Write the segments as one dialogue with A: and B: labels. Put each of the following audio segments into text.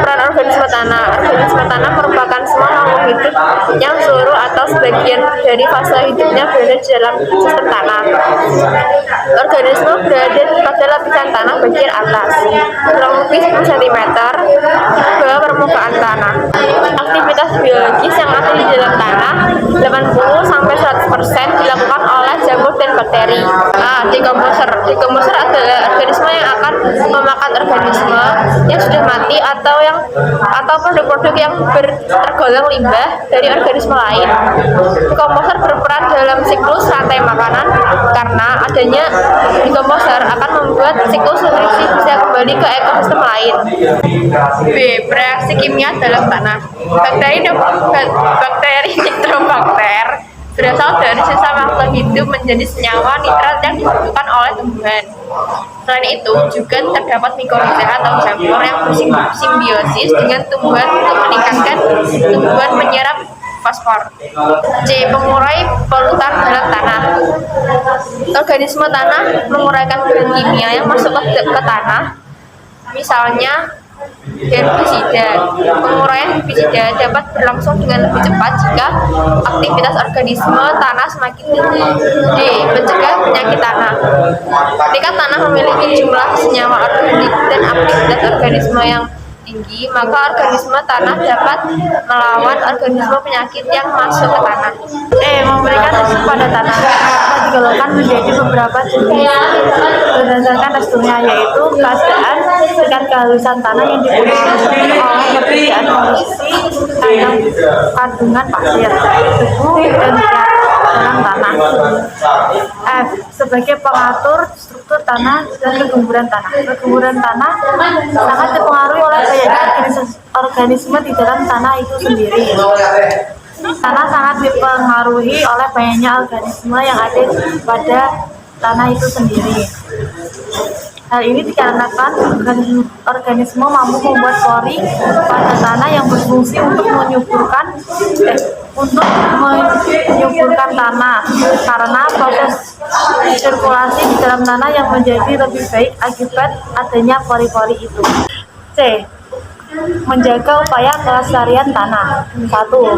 A: Peran organisme tanah. Organisme tanah merupakan semua makhluk hidup yang seluruh atau sebagian dari fase hidupnya berada di dalam sistem tanah. Organisme berada pada lapisan tanah bagian atas, kurang lebih 10 cm bawah permukaan tanah. Aktivitas biologis yang ada di dalam tanah 80-100% dilakukan oleh jamur dan bakteri. Dekomposer. Dekomposer adalah organisme yang akan memakan organisme yang sudah mati atau produk-produk yang tergolong limbah dari organisme lain. Dekomposer berperan dalam siklus rantai makanan karena adanya dekomposer akan membuat siklus nutrisi bisa kembali ke ekosistem lain. B. Reaksi kimia dalam tanah. Bakteri nitrobakter berasal dari sisa makhluk hidup menjadi senyawa nitrat yang dibutuhkan oleh tumbuhan. Selain itu, juga terdapat mikoriza atau jamur yang bersimbiosis dengan tumbuhan untuk meningkatkan tumbuhan menyerap fosfor. C. Pengurai polutan dalam tanah. Organisme tanah menguraikan bahan kimia yang masuk ke tanah, misalnya herbisida. Penguraian herbisida dapat berlangsung dengan lebih cepat jika aktivitas organisme tanah semakin tinggi. D. Mencegah penyakit tanah. Ketika tanah memiliki jumlah senyawa organik dan aktivitas organisme yang tinggi, maka organisme tanah dapat melawan organisme penyakit yang masuk ke tanah. Memberikan tekstur pada tanah. Dapat digolongkan menjadi beberapa jenis berdasarkan teksturnya, yaitu keadaan tingkat kehalusan tanah yang dipengaruhi oleh perbedaan komposisi kandungan pasir, debu, dan minyak dalam tanah. F. Sebagai pengatur struktur tanah dan kegemburan tanah. Kegemburan tanah sangat dipengaruhi oleh banyaknya organisme di dalam tanah itu sendiri. Tanah sangat dipengaruhi oleh banyaknya organisme yang ada pada tanah itu sendiri. Hal ini dikarenakan organisme mampu membuat pori pada tanah yang berfungsi untuk menyuburkan tanah, karena proses sirkulasi di dalam tanah yang menjadi lebih baik akibat adanya pori-pori itu. C. Menjaga upaya kelestarian tanah. 1.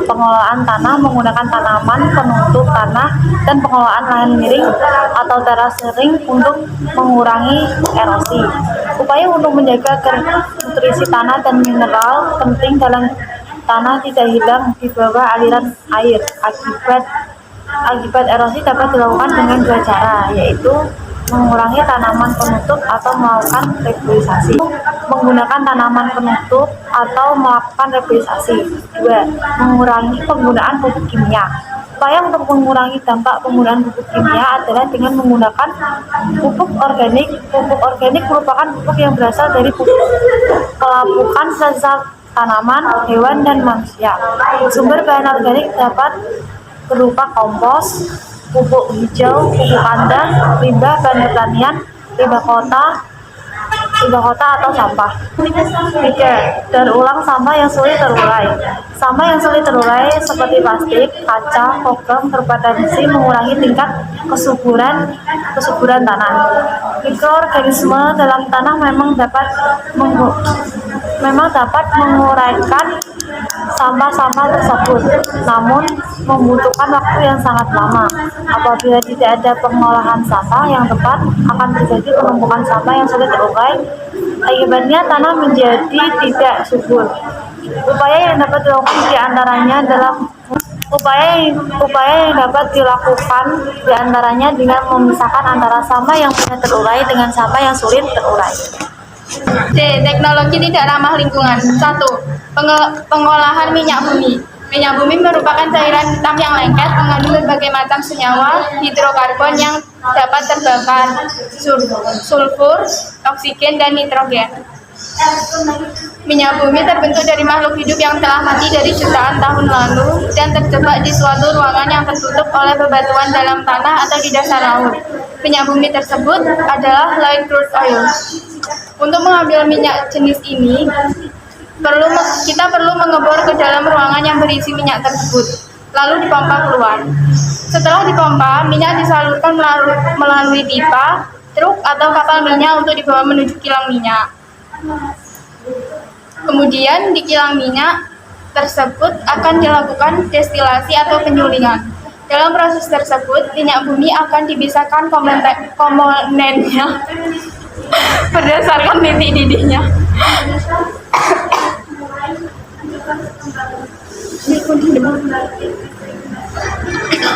A: Pengelolaan tanah menggunakan tanaman penutup tanah dan pengelolaan lahan miring atau terasering untuk mengurangi erosi. Upaya untuk menjaga nutrisi tanah dan mineral penting dalam tanah tidak hilang di bawah aliran air akibat erosi dapat dilakukan dengan dua cara, yaitu mengurangi tanaman penutup atau melakukan reboisasi. Menggunakan tanaman penutup atau melakukan reboisasi. 2. Mengurangi penggunaan pupuk kimia. Upaya untuk mengurangi dampak penggunaan pupuk kimia adalah dengan menggunakan pupuk organik. Pupuk organik merupakan pupuk yang berasal dari pelapukan sisa tanaman, hewan, dan manusia. Sumber bahan organik dapat berupa kompos, pupuk hijau, pupuk kandang, limbah bahan pertanian, limbah kota atau sampah. 3. Daur ulang sampah yang sulit terurai. Sampah yang sulit terurai seperti plastik, kaca, logam berpotensi mengurangi tingkat kesuburan tanah. Mikroorganisme dalam tanah memang dapat menguraikan sampah-sampah tersebut, namun membutuhkan waktu yang sangat lama. Apabila tidak ada pengolahan sampah yang tepat, akan terjadi penumpukan sampah yang sulit terurai. Akibatnya tanah menjadi tidak subur. Upaya yang dapat dilakukan diantaranya dengan memisahkan antara sampah yang mudah terurai dengan sampah yang sulit terurai. D. Teknologi tidak ramah lingkungan. 1. Pengolahan minyak bumi. Minyak bumi merupakan cairan hitam yang lengket mengandung berbagai macam senyawa hidrokarbon yang dapat terbakar, sulfur, oksigen, dan nitrogen. Minyak bumi terbentuk dari makhluk hidup yang telah mati dari jutaan tahun lalu dan terjebak di suatu ruangan yang tertutup oleh bebatuan dalam tanah atau di dasar laut. Minyak bumi tersebut adalah light crude oil. Untuk mengambil minyak jenis ini, kita perlu mengebor ke dalam ruangan yang berisi minyak tersebut, lalu dipompa keluar. Setelah dipompa, minyak disalurkan melalui pipa, truk, atau kapal minyak untuk dibawa menuju kilang minyak.
B: Kemudian di kilang minyak tersebut akan dilakukan destilasi atau penyulingan. Dalam proses tersebut, minyak bumi akan dipisahkan komponennya berdasarkan titik didihnya.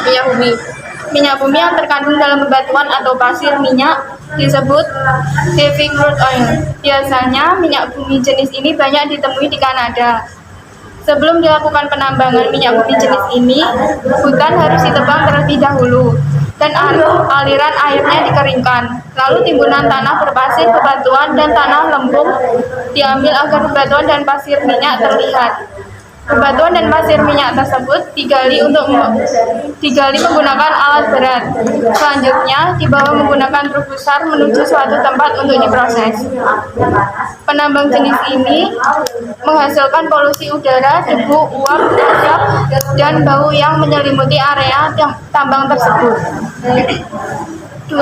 A: Minyak bumi.
B: Minyak bumi yang terkandung dalam bebatuan atau pasir minyak disebut heavy crude oil. Biasanya minyak bumi jenis ini banyak ditemui di Kanada. Sebelum dilakukan penambangan minyak bumi jenis ini, hutan harus ditebang terlebih dahulu dan aliran airnya dikeringkan. Lalu timbunan tanah berpasir, bebatuan, dan tanah lempung diambil agar bebatuan dan pasir minyak terlihat. Bebatuan dan pasir minyak tersebut digali menggunakan alat berat. Selanjutnya dibawa menggunakan truk besar menuju suatu tempat untuk diproses. Penambang jenis ini menghasilkan polusi udara, debu, uap, asap, dan bau yang menyelimuti area tambang tersebut. 2.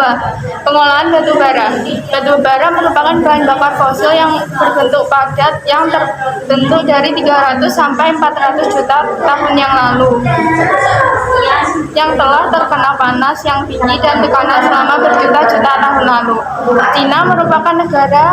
B: Pengolahan batu bara. Batu bara merupakan bahan bakar fosil yang berbentuk padat yang terbentuk dari 300 sampai 400 juta tahun yang lalu, yang telah terkena panas yang tinggi dan tekanan selama berjuta-juta tahun lalu. Cina merupakan negara